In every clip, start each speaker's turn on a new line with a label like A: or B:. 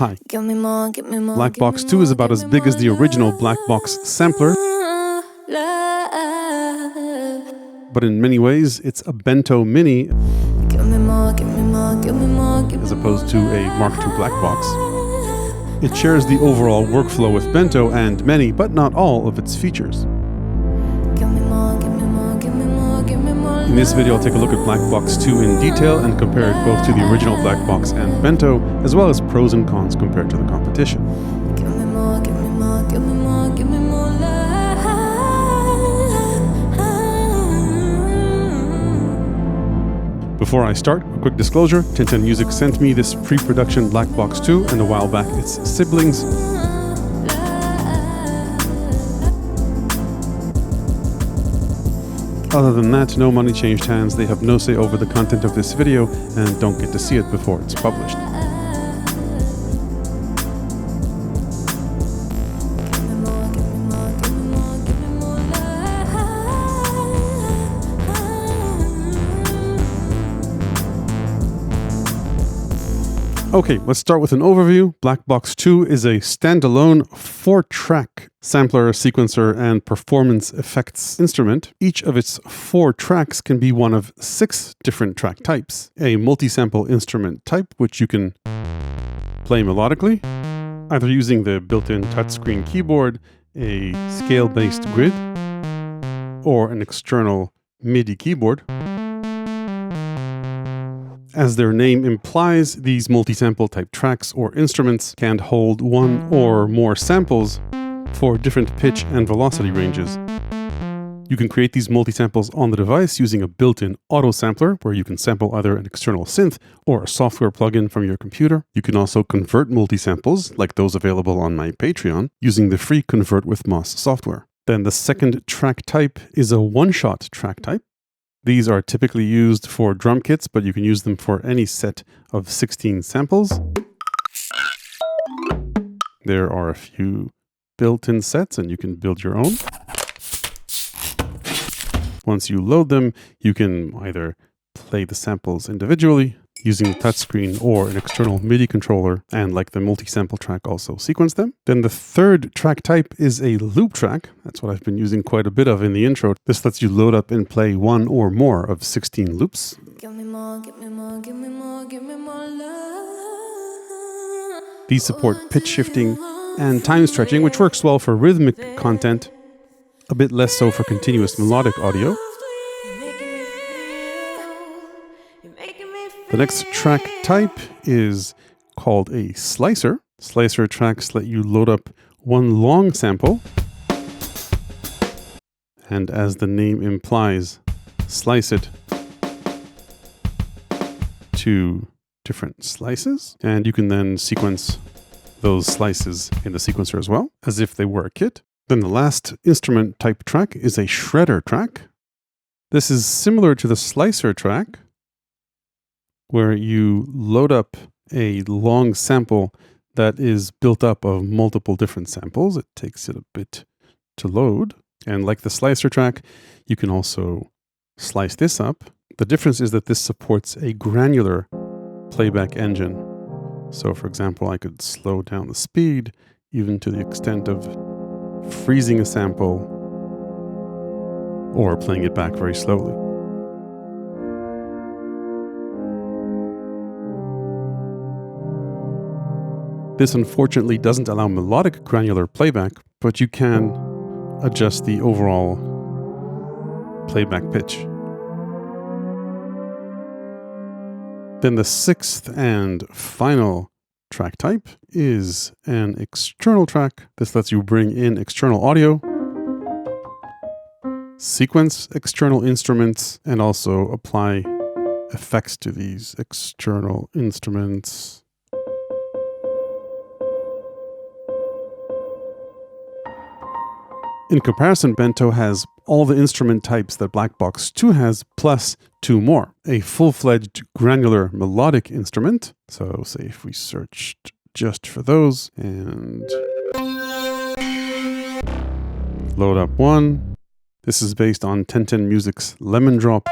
A: Hi. Blackbox 2 is about as big as the original Blackbox sampler, but in many ways it's a Bento Mini as opposed to a Mark II Blackbox. It shares the overall workflow with Bento and many, but not all, of its features. In this video, I'll take a look at Blackbox 2 in detail and compare it both to the original Blackbox and Bento, as well as pros and cons compared to the competition. Before I start, a quick disclosure. 1010Music sent me this pre-production Blackbox 2 and a while back its siblings. Other than that, no money changed hands, they have no say over the content of this video and don't get to see it before it's published. Okay, let's start with an overview. Blackbox 2 is a standalone 4-track sampler, sequencer, and performance effects instrument. Each of its 4 tracks can be one of 6 different track types. A multi-sample instrument type, which you can play melodically, either using the built-in touchscreen keyboard, a scale-based grid, or an external MIDI keyboard. As their name implies, these multi-sample type tracks or instruments can hold one or more samples for different pitch and velocity ranges. You can create these multi-samples on the device using a built-in auto sampler where you can sample either an external synth or a software plugin from your computer. You can also convert multi-samples, like those available on my Patreon, using the free Convert with Moss software. Then the second track type is a one-shot track type. These are typically used for drum kits, but you can use them for any set of 16 samples. There are a few built-in sets, and you can build your own. Once you load them, you can either play the samples individually using the touchscreen or an external MIDI controller, and like the multi-sample track, also sequence them. Then the third track type is a loop track. That's what I've been using quite a bit of in the intro. This lets you load up and play one or more of 16 loops. These support pitch shifting and time stretching, which works well for rhythmic content, a bit less so for continuous melodic audio. The next track type is called a slicer. Slicer tracks let you load up one long sample, and as the name implies, slice it to different slices, and you can then sequence those slices in the sequencer as well, as if they were a kit. Then the last instrument type track is a shredder track. This is similar to the slicer track, where you load up a long sample that is built up of multiple different samples. It takes it a bit to load. And like the slicer track, you can also slice this up. The difference is that this supports a granular playback engine. So for example, I could slow down the speed even to the extent of freezing a sample or playing it back very slowly. This unfortunately doesn't allow melodic granular playback, but you can adjust the overall playback pitch. Then the sixth and final track type is an external track. This lets you bring in external audio, sequence external instruments, and also apply effects to these external instruments. In comparison, Bento has all the instrument types that Blackbox 2 has, plus 2 more. A full-fledged granular melodic instrument. So say if we searched just for those and load up one. This is based on 1010Music's Lemon Drop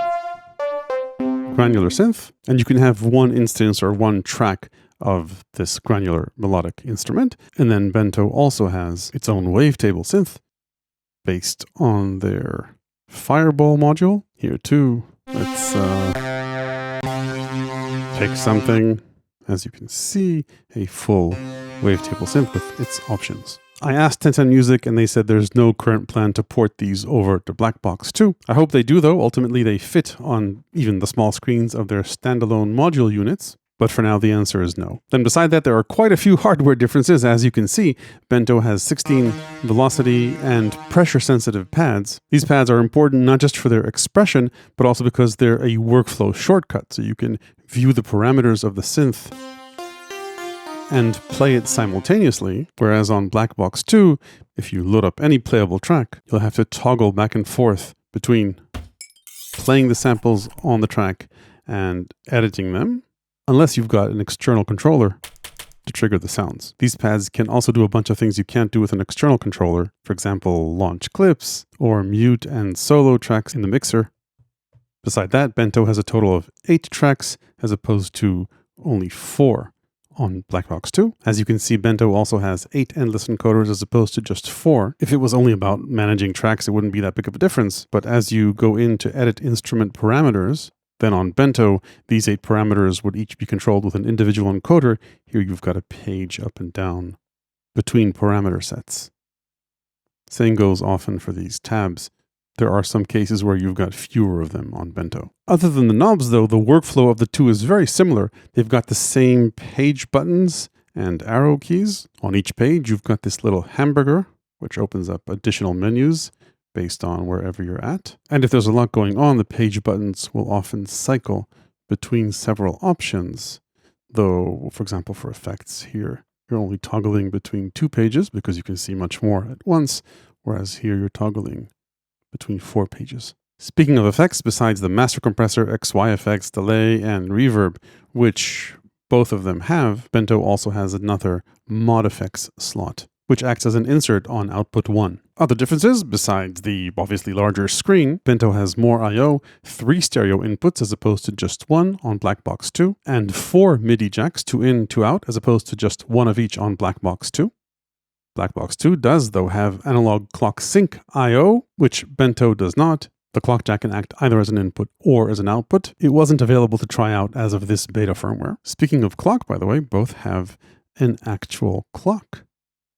A: granular synth. And you can have one instance or one track of this granular melodic instrument. And then Bento also has its own wavetable synth based on their Fireball module. Here too, let's pick something. As you can see, a full wavetable synth with its options. I asked 1010 Music and they said there's no current plan to port these over to Blackbox 2. I hope they do though. Ultimately they fit on even the small screens of their standalone module units. But for now, the answer is no. Then beside that, there are quite a few hardware differences. As you can see, Bento has 16 velocity and pressure-sensitive pads. These pads are important not just for their expression, but also because they're a workflow shortcut. So you can view the parameters of the synth and play it simultaneously. Whereas on Blackbox 2, if you load up any playable track, you'll have to toggle back and forth between playing the samples on the track and editing them, unless you've got an external controller to trigger the sounds. These pads can also do a bunch of things you can't do with an external controller. For example, launch clips or mute and solo tracks in the mixer. Beside that, Bento has a total of 8 tracks as opposed to only 4 on Blackbox 2. As you can see, Bento also has 8 endless encoders as opposed to just 4. If it was only about managing tracks, it wouldn't be that big of a difference. But as you go in to edit instrument parameters, then on Bento, these 8 parameters would each be controlled with an individual encoder. Here you've got a page up and down between parameter sets. Same goes often for these tabs. There are some cases where you've got fewer of them on Bento. Other than the knobs though, the workflow of the two is very similar. They've got the same page buttons and arrow keys. On each page, you've got this little hamburger, which opens up additional menus based on wherever you're at. And if there's a lot going on, the page buttons will often cycle between several options. Though, for example, for effects here, you're only toggling between 2 pages because you can see much more at once, whereas here you're toggling between 4 pages. Speaking of effects, besides the master compressor, XY effects, delay, and reverb, which both of them have, Bento also has another mod effects slot, which acts as an insert on output 1. Other differences, besides the obviously larger screen, Bento has more I/O, 3 stereo inputs as opposed to just 1 on Blackbox 2, and 4 MIDI jacks, 2 in, 2 out, as opposed to just 1 of each on Blackbox 2. Blackbox 2 does, though, have analog clock sync I/O, which Bento does not. The clock jack can act either as an input or as an output. It wasn't available to try out as of this beta firmware. Speaking of clock, by the way, both have an actual clock,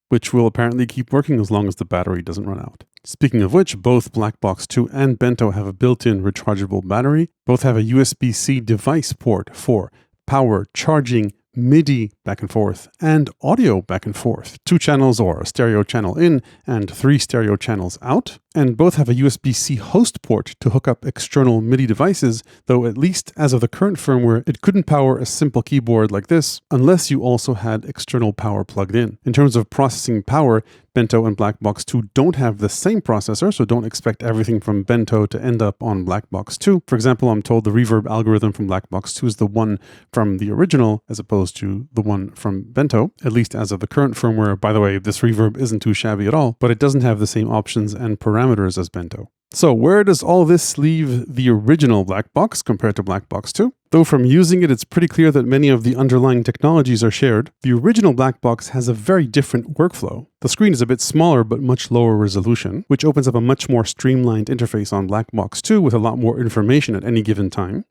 A: which will apparently keep working as long as the battery doesn't run out. Speaking of which, both Blackbox 2 and Bento have a built-in rechargeable battery. Both have a USB-C device port for power, charging, MIDI back and forth, and audio back and forth. 2 channels or a stereo channel in and 3 stereo channels out. And both have a USB-C host port to hook up external MIDI devices, though at least as of the current firmware, it couldn't power a simple keyboard like this unless you also had external power plugged in. In terms of processing power, Bento and Blackbox 2 don't have the same processor, so don't expect everything from Bento to end up on Blackbox 2. For example, I'm told the reverb algorithm from Blackbox 2 is the one from the original as opposed to the one from Bento, at least as of the current firmware. By the way, this reverb isn't too shabby at all, but it doesn't have the same options and parameters as Bento. So where does all this leave the original Blackbox compared to Blackbox 2? Though from using it, it's pretty clear that many of the underlying technologies are shared, the original Blackbox has a very different workflow. The screen is a bit smaller but much lower resolution, which opens up a much more streamlined interface on Blackbox 2 with a lot more information at any given time.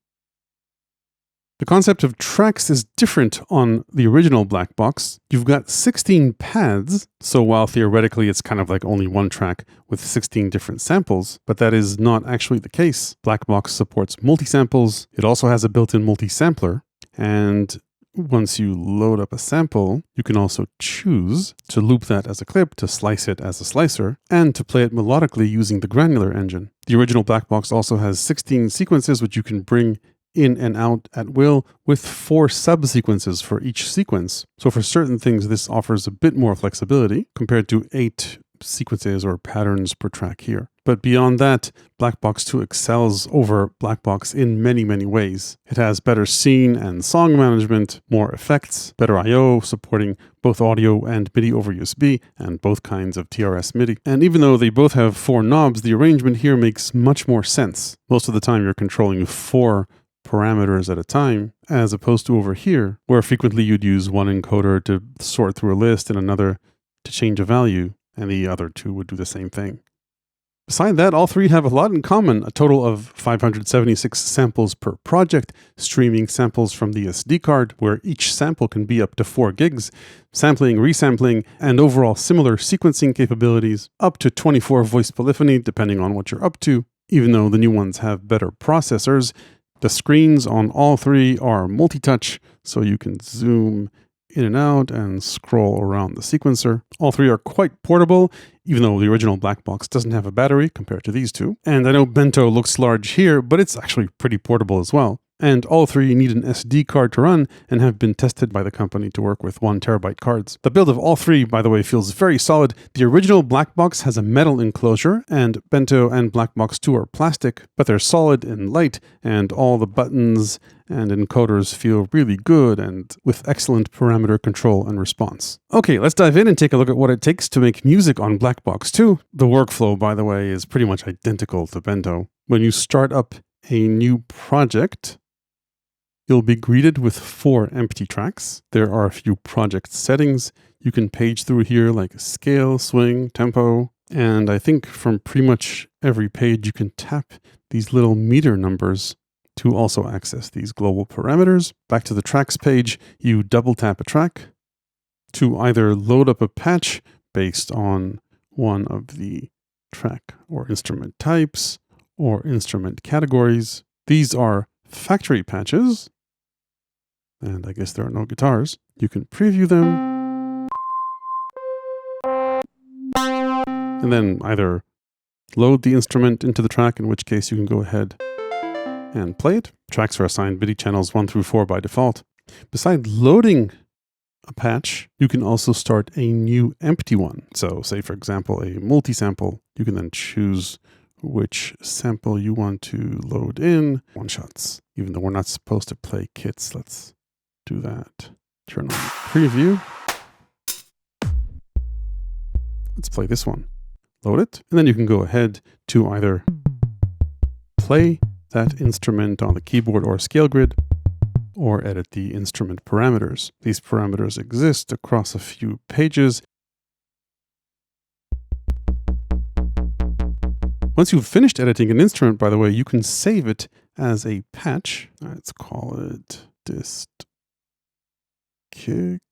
A: The concept of tracks is different on the original Blackbox. You've got 16 pads, so while theoretically it's kind of like only one track with 16 different samples, but that is not actually the case. Blackbox supports multi-samples. It also has a built-in multi-sampler, and once you load up a sample, you can also choose to loop that as a clip, to slice it as a slicer, and to play it melodically using the granular engine. The original Blackbox also has 16 sequences which you can bring in and out at will, with 4 subsequences for each sequence. So for certain things, this offers a bit more flexibility compared to 8 sequences or patterns per track here. But beyond that, Blackbox 2 excels over Blackbox in many, many ways. It has better scene and song management, more effects, better I/O, supporting both audio and MIDI over USB, and both kinds of TRS MIDI. And even though they both have 4 knobs, the arrangement here makes much more sense. Most of the time you're controlling 4 parameters at a time, as opposed to over here, where frequently you'd use one encoder to sort through a list and another to change a value, and the other two would do the same thing. Beside that, all three have a lot in common, a total of 576 samples per project, streaming samples from the SD card, where each sample can be up to 4 gigs, sampling, resampling, and overall similar sequencing capabilities, up to 24 voice polyphony, depending on what you're up to, even though the new ones have better processors. The screens on all three are multi-touch, so you can zoom in and out and scroll around the sequencer. All three are quite portable, even though the original Blackbox doesn't have a battery compared to these two. And I know Bento looks large here, but it's actually pretty portable as well. And all three need an SD card to run and have been tested by the company to work with 1 terabyte cards. The build of all three, by the way, feels very solid. The original Blackbox has a metal enclosure, and Bento and Blackbox 2 are plastic, but they're solid and light, and all the buttons and encoders feel really good and with excellent parameter control and response. Okay, let's dive in and take a look at what it takes to make music on Blackbox 2. The workflow, by the way, is pretty much identical to Bento. When you start up a new project, you'll be greeted with 4 empty tracks. There are a few project settings you can page through here, like scale, swing, tempo, and I think from pretty much every page you can tap these little meter numbers to also access these global parameters. Back to the tracks page, you double tap a track to either load up a patch based on one of the track or instrument types or instrument categories. These are factory patches, and I guess there are no guitars. You can preview them, and then either load the instrument into the track, in which case you can go ahead and play it. Tracks are assigned MIDI channels 1 through 4 by default. Besides loading a patch, you can also start a new empty one. So say, for example, a multi-sample. You can then choose which sample you want to load in. One-shots. Even though we're not supposed to play kits, let's do that. Turn on preview. Let's play this one. Load it. And then you can go ahead to either play that instrument on the keyboard or scale grid, or edit the instrument parameters. These parameters exist across a few pages. Once you've finished editing an instrument, by the way, you can save it as a patch. Let's call it dist kick.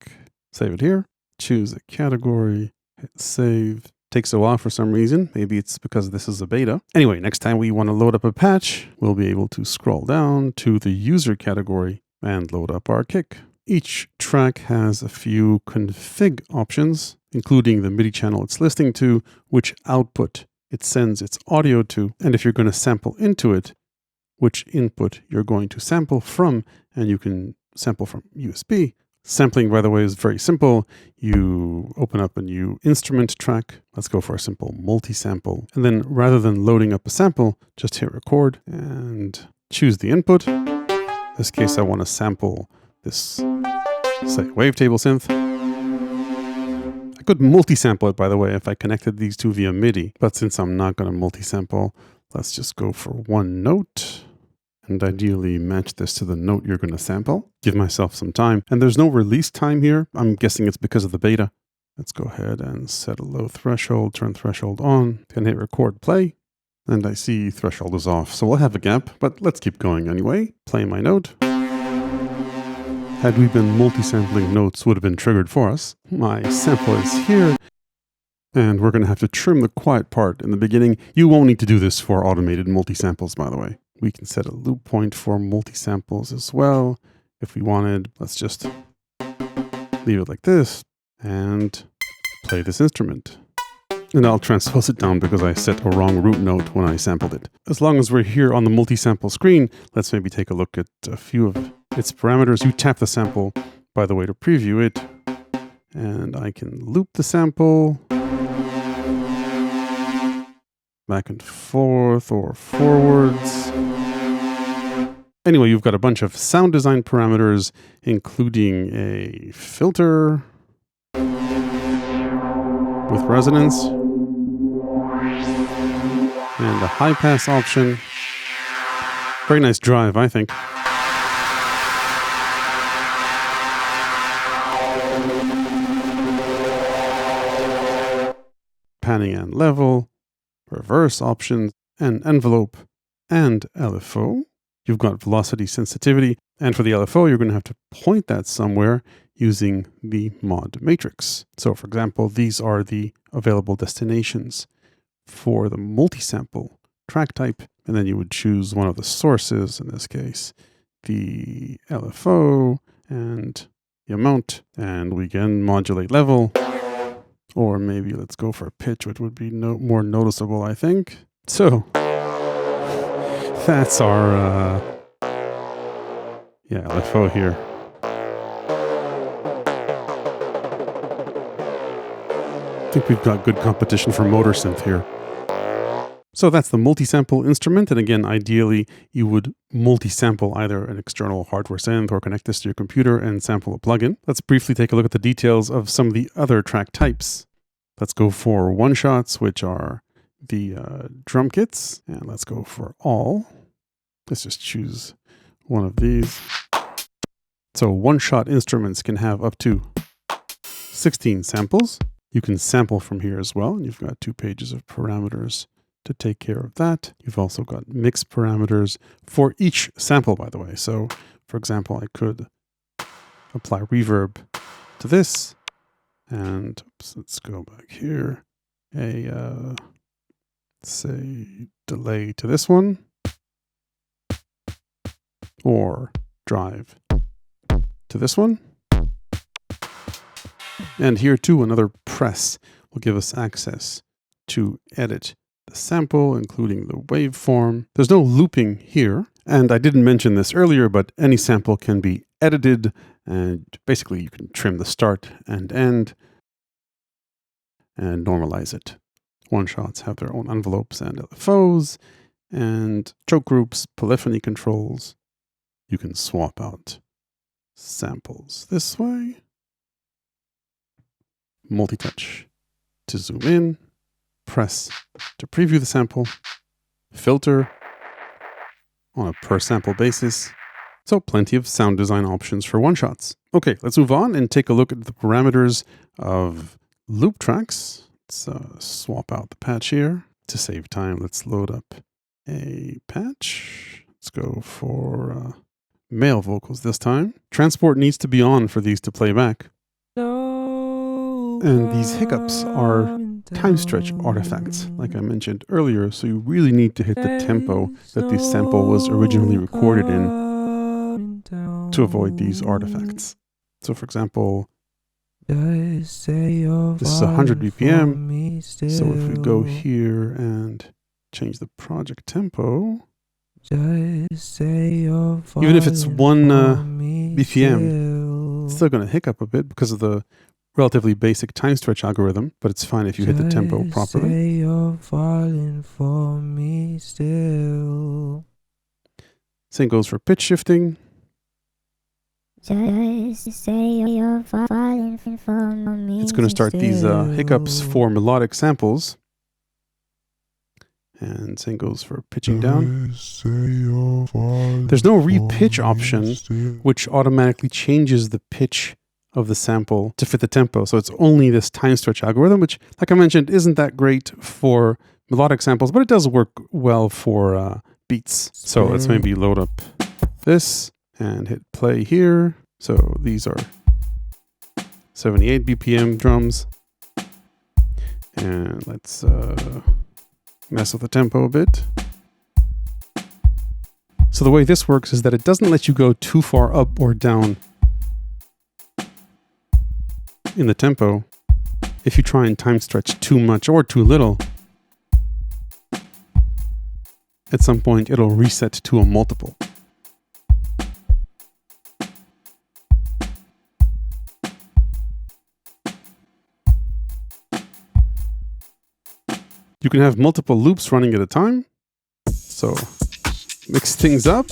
A: Save it here. Choose a category. Hit save. Takes a while for some reason. Maybe it's because this is a beta. Anyway, next time we want to load up a patch, we'll be able to scroll down to the user category and load up our kick. Each track has a few config options, including the MIDI channel it's listening to, which output it sends its audio to, and if you're going to sample into it, which input you're going to sample from, and you can sample from USB. Sampling, by the way, is very simple. You open up a new instrument track. Let's go for a simple multi-sample. And then rather than loading up a sample, just hit record and choose the input. In this case, I want to sample this, say, wavetable synth. I could multi-sample it, by the way, if I connected these two via MIDI. But since I'm not going to multi-sample, let's just go for one note. And ideally match this to the note you're going to sample. Give myself some time. And there's no release time here. I'm guessing it's because of the beta. Let's go ahead and set a low threshold, turn threshold on, then hit record play. And I see threshold is off. So we'll have a gap, but let's keep going anyway. Play my note. Had we been multi-sampling, notes would have been triggered for us. My sample is here. And we're going to have to trim the quiet part in the beginning. You won't need to do this for automated multi-samples, by the way. We can set a loop point for multi-samples as well. If we wanted, let's just leave it like this and play this instrument. And I'll transpose it down because I set a wrong root note when I sampled it. As long as we're here on the multi-sample screen, let's maybe take a look at a few of its parameters. You tap the sample, by the way, to preview it. And I can loop the sample back and forth or forwards. Anyway, you've got a bunch of sound design parameters, including a filter with resonance and a high pass option. Very nice drive, I think. panning and level, reverse options, and envelope, and LFO. You've got velocity sensitivity, and for the LFO, you're going to have to point that somewhere using the mod matrix. So for example, these are the available destinations for the multi-sample track type, and then you would choose one of the sources, in this case, the LFO and the amount, and we can modulate level, or maybe let's go for a pitch, which would be more noticeable, I think. So that's our LFO here. I think we've got good competition for motor synth here. So that's the multi-sample instrument, and again, ideally you would multi-sample either an external hardware synth or connect this to your computer and sample a plugin. Let's briefly take a look at the details of some of the other track types. Let's go for one-shots, which are the drum kits, and let's go for all. Let's just choose one of these. So one-shot instruments can have up to 16 samples. You can sample from here as well, and you've got 2 pages of parameters to take care of that. You've also got mix parameters for each sample, by the way. So, for example, I could apply reverb to this, and let's go back here. Say delay to this one, or drive to this one. And here too, another press will give us access to edit the sample, including the waveform. There's no looping here. And I didn't mention this earlier, but any sample can be edited, and basically you can trim the start and end and normalize it. One-shots have their own envelopes and LFOs and choke groups, polyphony controls. You can swap out samples this way. Multi-touch to zoom in, press to preview the sample, filter on a per sample basis. So plenty of sound design options for one-shots. Okay, let's move on and take a look at the parameters of loop tracks. Let's swap out the patch here. To save time, let's load up a patch. Let's go for male vocals this time. Transport needs to be on for these to play back. And these hiccups are Timestretch artifacts, like I mentioned earlier, so you really need to hit the tempo that the sample was originally recorded in to avoid these artifacts. So for example, this is 100 BPM, so if we go here and change the project tempo, even if it's 1 BPM, it's still going to hiccup a bit because of the relatively basic time stretch algorithm, but it's fine if you hit the tempo properly. Same goes for pitch shifting. It's going to start these hiccups for melodic samples. And same goes for pitching down. There's no re-pitch option, which automatically changes the pitch of the sample to fit the tempo. So it's only this time stretch algorithm, which, like I mentioned, isn't that great for melodic samples, but it does work well for beats. So let's maybe load up this and hit play here. So these are 78 BPM drums. And let's mess with the tempo a bit. So the way this works is that it doesn't let you go too far up or down in the tempo. If you try and time stretch too much or too little, at some point it'll reset to a multiple. You can have multiple loops running at a time, so mix things up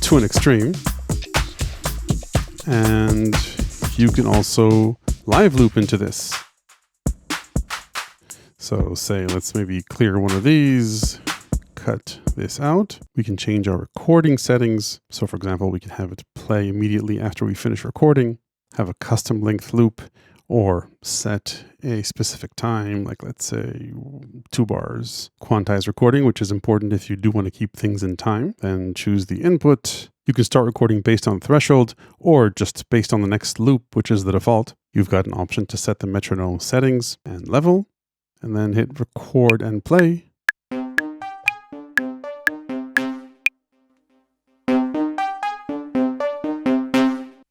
A: to an extreme. And you can also live loop into this. So say, let's maybe clear one of these, cut this out. We can change our recording settings. So for example, we can have it play immediately after we finish recording, have a custom length loop, or set a specific time, like let's say 2 bars. Quantize recording, which is important if you do want to keep things in time. Then choose the input. You can start recording based on threshold or just based on the next loop, which is the default. You've got an option to set the metronome settings and level, and then hit record and play.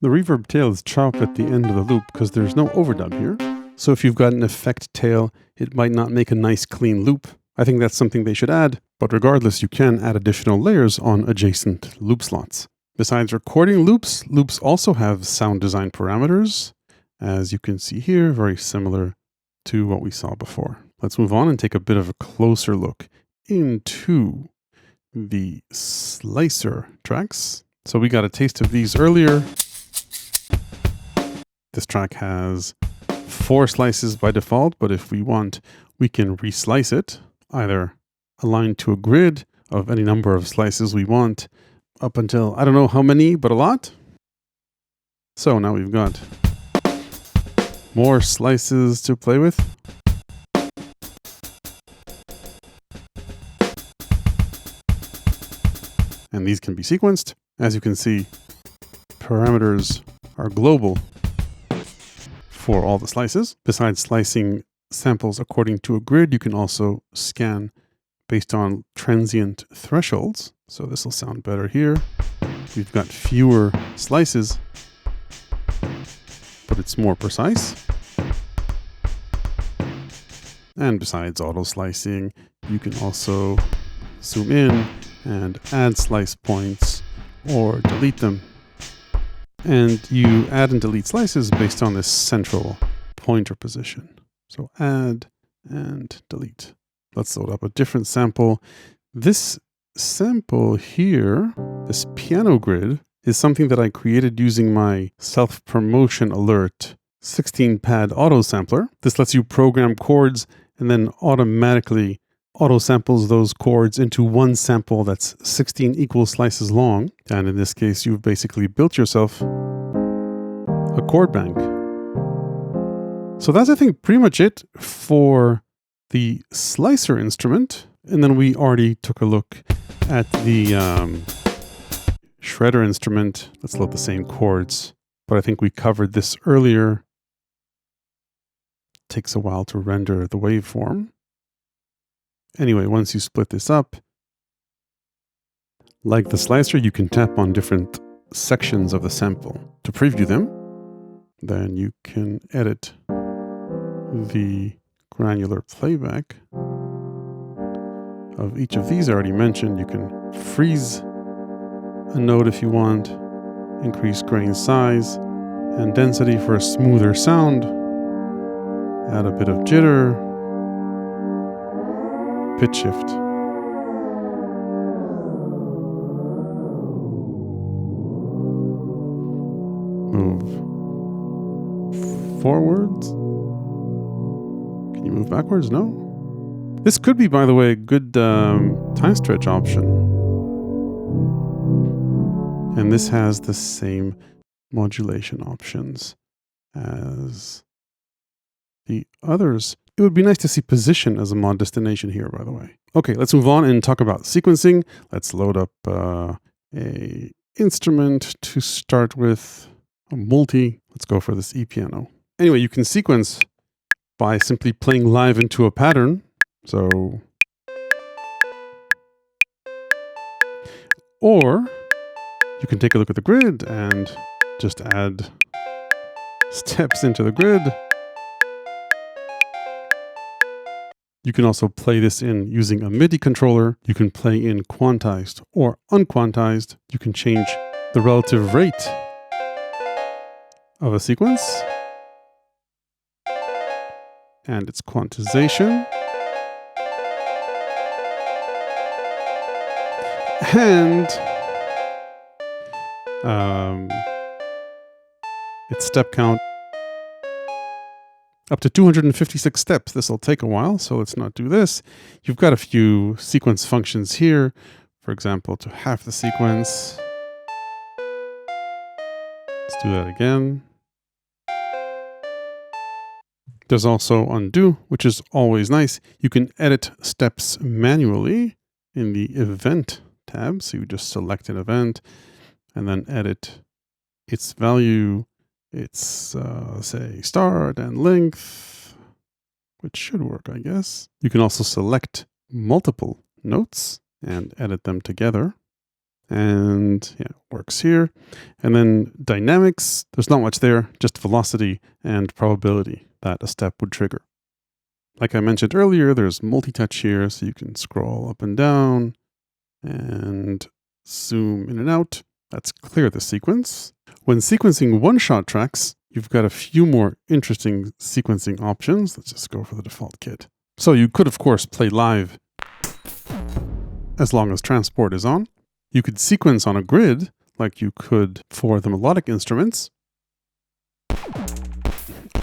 A: The reverb tail is chopped at the end of the loop because there's no overdub here. So if you've got an effect tail, it might not make a nice clean loop. I think that's something they should add, but regardless, you can add additional layers on adjacent loop slots. Besides recording loops, loops also have sound design parameters. As you can see here, very similar to what we saw before. Let's move on and take a bit of a closer look into the slicer tracks. So we got a taste of these earlier. This track has 4 slices by default, but if we want, we can reslice it, either aligned to a grid of any number of slices we want, up until, I don't know how many, but a lot. So now we've got more slices to play with. And these can be sequenced. As you can see, parameters are global for all the slices. Besides slicing samples according to a grid, you can also scan based on transient thresholds. So this will sound better here. We've got fewer slices, but it's more precise. And besides auto slicing, you can also zoom in and add slice points or delete them. And you add and delete slices based on this central pointer position. So add and delete. Let's load up a different sample. This sample here, this piano grid, is something that I created using my self-promotion alert 16-pad auto sampler. This lets you program chords and then automatically auto samples those chords into one sample that's 16 equal slices long. And in this case, you've basically built yourself a chord bank. So that's, I think, pretty much it for the slicer instrument. And then we already took a look at the shredder instrument. Let's load the same chords, but I think we covered this earlier. Takes a while to render the waveform. Anyway, once you split this up, like the slicer, you can tap on different sections of the sample to preview them. Then you can edit the granular playback of each of these I already mentioned. You can freeze a note if you want, increase grain size and density for a smoother sound, add a bit of jitter, pitch shift. Move forwards. Can you move backwards? No. This could be, by the way, a good time stretch option. And this has the same modulation options as the others. It would be nice to see position as a mod destination here, by the way. Okay, let's move on and talk about sequencing. Let's load up a instrument to start with, a multi. Let's go for this E-piano. Anyway, you can sequence by simply playing live into a pattern. So, or you can take a look at the grid and just add steps into the grid. You can also play this in using a MIDI controller. You can play in quantized or unquantized. You can change the relative rate of a sequence and its quantization. And its step count. Up to 256 steps. This will take a while, so let's not do this. You've got a few sequence functions here. For example, to half the sequence. Let's do that again. There's also undo, which is always nice. You can edit steps manually in the event tab. So you just select an event and then edit its value, its say start and length, which should work, I guess. You can also select multiple notes and edit them together. And yeah, it works here. And then dynamics, there's not much there, just velocity and probability that a step would trigger. Like I mentioned earlier, there's multi-touch here, so you can scroll up and down and zoom in and out. Let's clear the sequence. When sequencing one-shot tracks, you've got a few more interesting sequencing options. Let's just go for the default kit. So you could, of course, play live as long as transport is on. You could sequence on a grid like you could for the melodic instruments.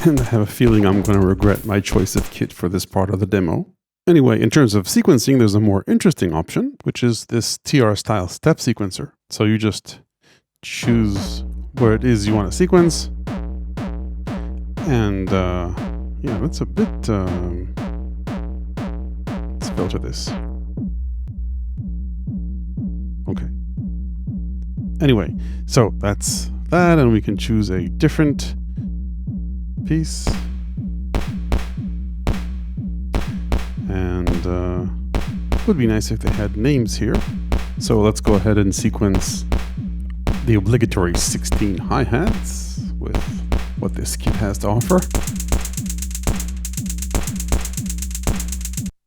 A: And I have a feeling I'm going to regret my choice of kit for this part of the demo. Anyway, in terms of sequencing, there's a more interesting option, which is this TR style step sequencer. So you just choose where it is you want to sequence. And yeah, that's a bit, let's filter this. Okay. Anyway, so that's that, and we can choose a different piece. And it would be nice if they had names here. So let's go ahead and sequence the obligatory 16 hi-hats with what this kit has to offer.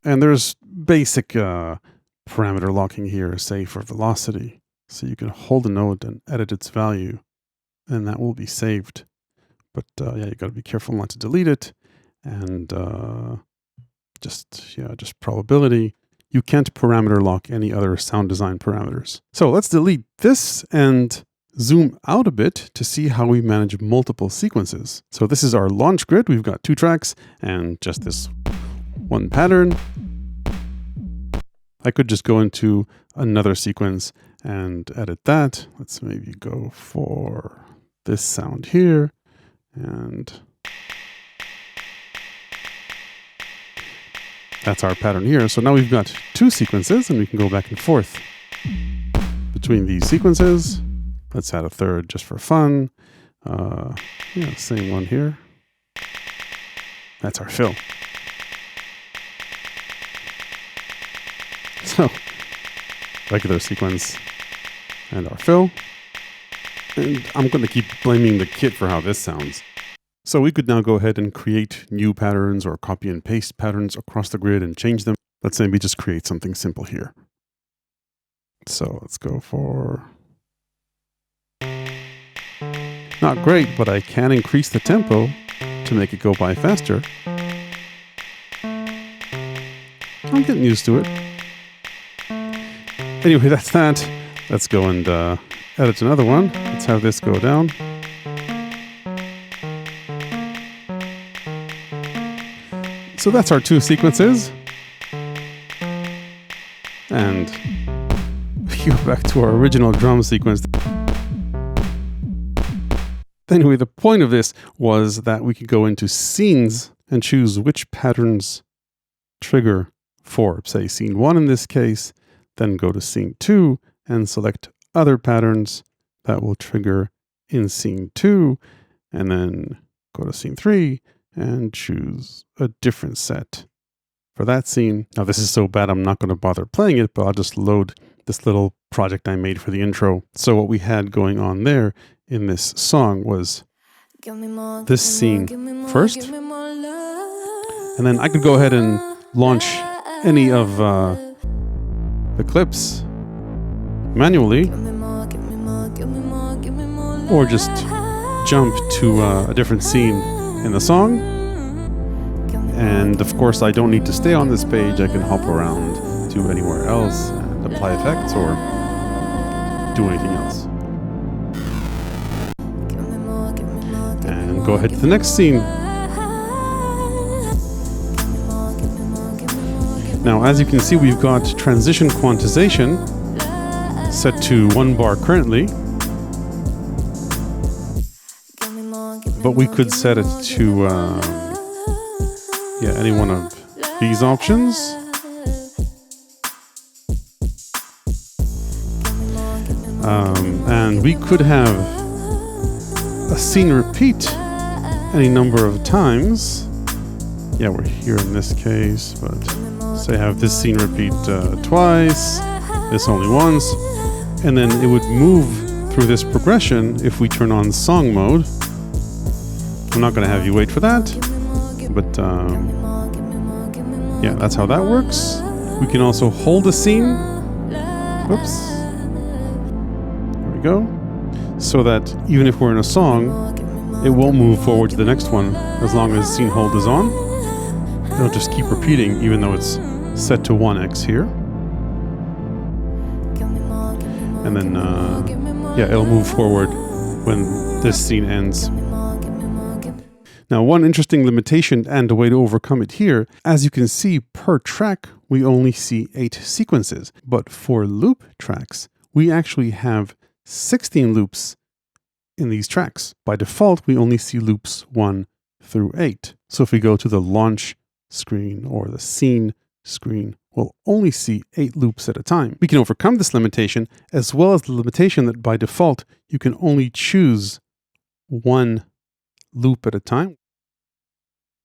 A: And there's basic parameter locking here, say for velocity. So you can hold a note and edit its value, and that will be saved. But yeah, you got to be careful not to delete it. And just probability. You can't parameter lock any other sound design parameters. So let's delete this and zoom out a bit to see how we manage multiple sequences. So this is our launch grid. We've got 2 tracks and just this one pattern. I could just go into another sequence and edit that. Let's maybe go for this sound here. And that's our pattern here. So now we've got 2 sequences and we can go back and forth between these sequences. Let's add a third just for fun. Yeah, same one here. That's our fill. So, regular sequence and our fill. And I'm going to keep blaming the kit for how this sounds. So we could now go ahead and create new patterns or copy and paste patterns across the grid and change them. Let's maybe just create something simple here. So let's go for... Not great, but I can increase the tempo to make it go by faster. I'm getting used to it. Anyway, that's that. Let's go and edit another one. Let's have this go down. So that's our 2 sequences. And we go back to our original drum sequence. Anyway, the point of this was that we could go into scenes and choose which patterns trigger for, say, scene 1 in this case, then go to scene 2 and select other patterns that will trigger in scene 2, and then go to scene 3 and choose a different set for that scene. Now this is so bad I'm not going to bother playing it, but I'll just load this little project I made for the intro. So what we had going on there in this song was this scene first, and then I could go ahead and launch any of the clips manually, or just jump to a different scene in the song. And of course I don't need to stay on this page. I can hop around to anywhere else and apply effects or do anything else. And go ahead to the next scene. Now, as you can see, we've got transition quantization set to 1 bar currently, but we could set it to yeah, any one of these options. And we could have a scene repeat any number of times. Yeah, we're here in this case, but say I have this scene repeat twice, this only once, and then it would move through this progression if we turn on song mode. I'm not going to have you wait for that, but yeah, that's how that works. We can also hold a scene. Whoops. There we go. So that even if we're in a song, it won't move forward to the next one as long as scene hold is on. It'll just keep repeating even though it's set to 1x here. And then, yeah, it'll move forward when this scene ends. Now, one interesting limitation and a way to overcome it here, as you can see, per track, we only see 8 sequences. But for loop tracks, we actually have 16 loops in these tracks. By default, we only see loops 1 through 8. So if we go to the launch screen or the scene screen, we'll only see 8 loops at a time. We can overcome this limitation, as well as the limitation that by default, you can only choose 1 loop at a time.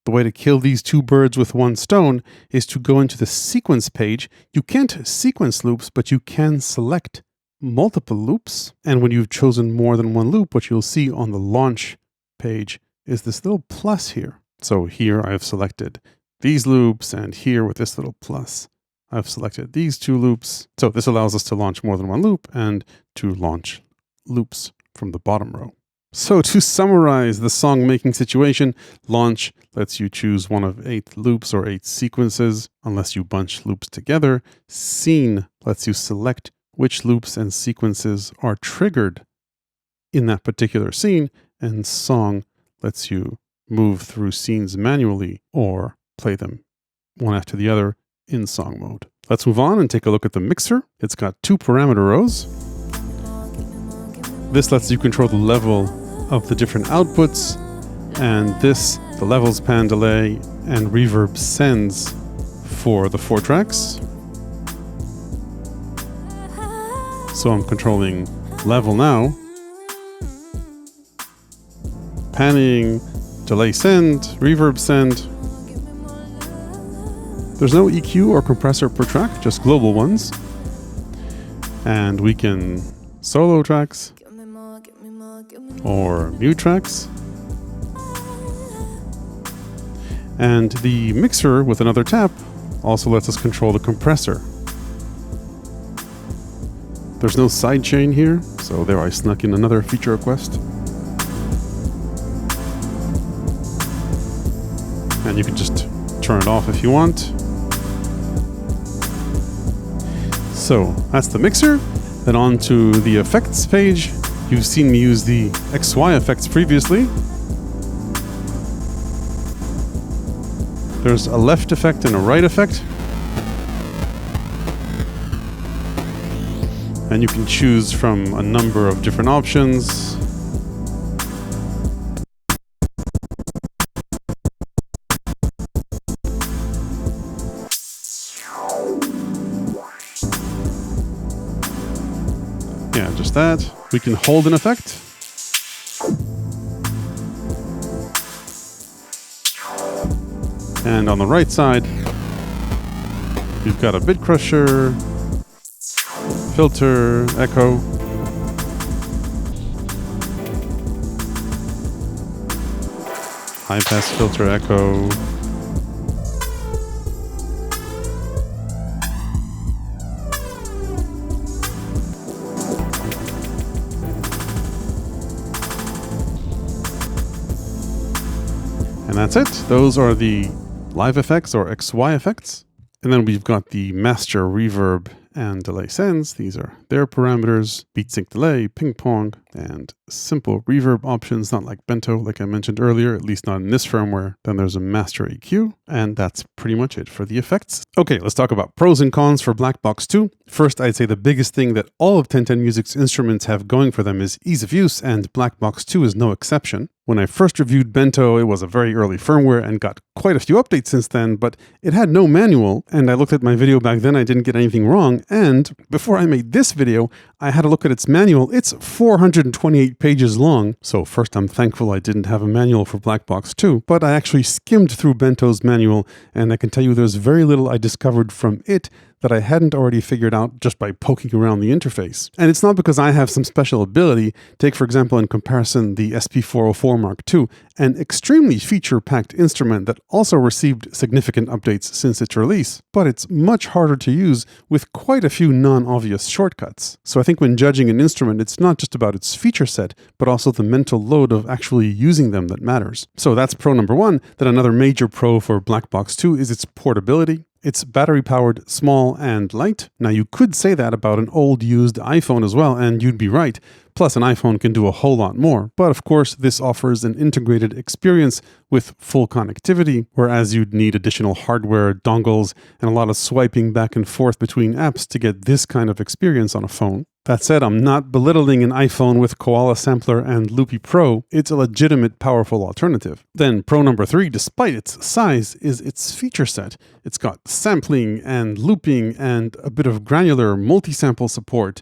A: The way to kill these 2 birds with 1 stone is to go into the sequence page. You can't sequence loops, but you can select multiple loops. And when you've chosen more than 1 loop, what you'll see on the launch page is this little plus here. So here I've selected these loops, and here with this little plus, I've selected these 2 loops. So this allows us to launch more than 1 loop and to launch loops from the bottom row. So to summarize the song making situation, launch lets you choose one of 8 loops or 8 sequences, unless you bunch loops together. Scene lets you select which loops and sequences are triggered in that particular scene, and song lets you move through scenes manually or play them one after the other in song mode. Let's move on and take a look at the mixer. It's got 2 parameter rows. This lets you control the level of the different outputs, and this, the levels, pan, delay, and reverb sends for the 4 tracks. So I'm controlling level now, panning, delay send, reverb send. There's no EQ or compressor per track, just global ones. And we can solo tracks or mute tracks. And the mixer with another tap also lets us control the compressor. There's no sidechain here, so there I snuck in another feature request. And you can just turn it off if you want. So that's the mixer. Then on to the effects page. You've seen me use the XY effects previously. There's a left effect and a right effect. And you can choose from a number of different options. Yeah, just that. We can hold an effect. And on the right side, we've got a bit crusher, filter, echo. High pass filter, echo. And that's it. Those are the live effects or XY effects. And then we've got the master, reverb, and delay sends. These are their parameters: beat sync delay, ping pong, and simple reverb options, not like Bento, like I mentioned earlier, at least not in this firmware. Then there's a master EQ, and that's pretty much it for the effects. Okay, let's talk about pros and cons for Blackbox 2. First, I'd say the biggest thing that all of 1010Music's instruments have going for them is ease of use, and Blackbox 2 is no exception. When I first reviewed Bento, it was a very early firmware and got quite a few updates since then, but it had no manual, and I looked at my video back then, I didn't get anything wrong, and before I made this video, I had a look at its manual. It's 428 pages long, so first I'm thankful I didn't have a manual for Blackbox 2, but I actually skimmed through Bento's manual, and I can tell you there's very little I discovered from it that I hadn't already figured out just by poking around the interface. And it's not because I have some special ability. Take, for example, in comparison, the SP404 Mark II, an extremely feature-packed instrument that also received significant updates since its release, but it's much harder to use with quite a few non-obvious shortcuts. So I think when judging an instrument, it's not just about its feature set, but also the mental load of actually using them that matters. So that's pro number one. Then another major pro for Blackbox 2 is its portability. It's battery-powered, small, and light. Now, you could say that about an old used iPhone as well, and you'd be right. Plus, an iPhone can do a whole lot more. But of course, this offers an integrated experience with full connectivity, whereas you'd need additional hardware, dongles, and a lot of swiping back and forth between apps to get this kind of experience on a phone. That said, I'm not belittling an iPhone with Koala Sampler and Loopy Pro. It's a legitimate, powerful alternative. Then pro number three, despite its size, is its feature set. It's got sampling and looping and a bit of granular multi-sample support,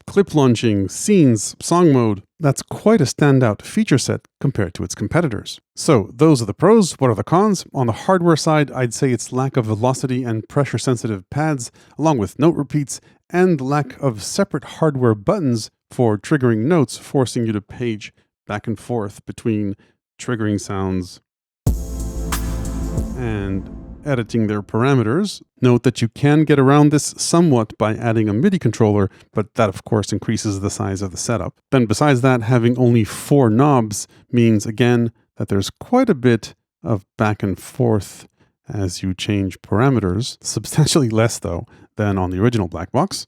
A: clip launching, scenes, song mode. That's quite a standout feature set compared to its competitors. So those are the pros. What are the cons? On the hardware side, I'd say its lack of velocity and pressure-sensitive pads, along with note repeats, and the lack of separate hardware buttons for triggering notes, forcing you to page back and forth between triggering sounds and editing their parameters. Note that you can get around this somewhat by adding a MIDI controller, but that of course increases the size of the setup. Then besides that, having only 4 knobs means again that there's quite a bit of back and forth as you change parameters, substantially less though than on the original Blackbox.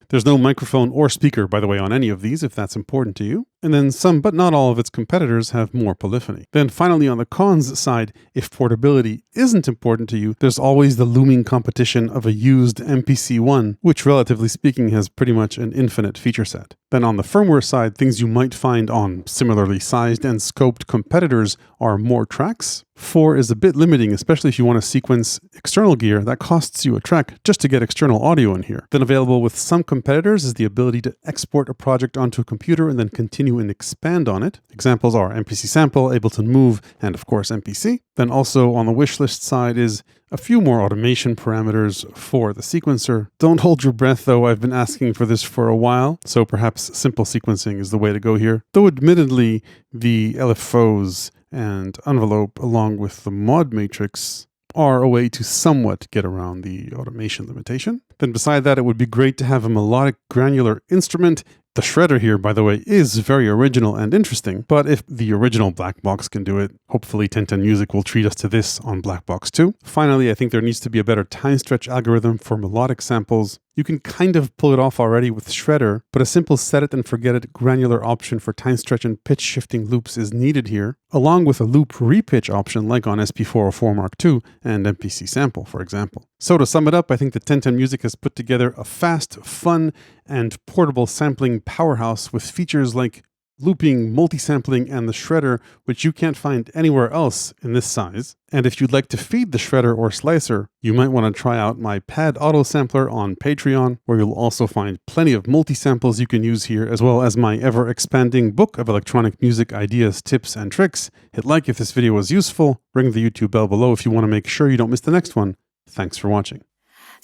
A: There's no microphone or speaker, by the way, on any of these, if that's important to you. And then some, but not all of its competitors have more polyphony. Then finally, on the cons side, if portability isn't important to you, there's always the looming competition of a used MPC-1, which relatively speaking has pretty much an infinite feature set. Then on the firmware side, things you might find on similarly sized and scoped competitors are more tracks. 4 is a bit limiting, especially if you want to sequence external gear. That costs you a track just to get external audio in here. Then available with some competitors is the ability to export a project onto a computer and then continue and expand on it. Examples are MPC Sample, Ableton Move, and of course MPC. Then also on the wishlist side is a few more automation parameters for the sequencer. Don't hold your breath though, I've been asking for this for a while, so perhaps simple sequencing is the way to go here. Though admittedly, the LFOs and envelope along with the mod matrix are a way to somewhat get around the automation limitation. Then beside that, it would be great to have a melodic granular instrument. The shredder here, by the way, is very original and interesting, but if the original Blackbox can do it, hopefully 1010Music will treat us to this on Blackbox 2. Finally, I think there needs to be a better Timestretch algorithm for melodic samples. You can kind of pull it off already with Shredder, but a simple set it and forget it granular option for Timestretch and pitch shifting loops is needed here, along with a loop repitch option like on SP404 Mark II and MPC Sample, for example. So to sum it up, I think that 1010Music has put together a fast, fun, and portable sampling powerhouse with features like looping, multi-sampling, and the shredder, which you can't find anywhere else in this size. And if you'd like to feed the shredder or slicer, you might want to try out my Pad Auto Sampler on Patreon, where you'll also find plenty of multi-samples you can use here, as well as my ever-expanding book of electronic music ideas, tips, and tricks. Hit like if this video was useful, ring the YouTube bell below if you want to make sure you don't miss the next one. Thanks for watching.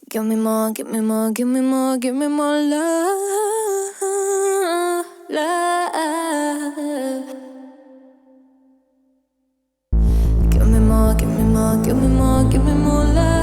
B: Give me more, give me more, give me more, give me more love, love. Give me more, give me more, give me more, give me more love.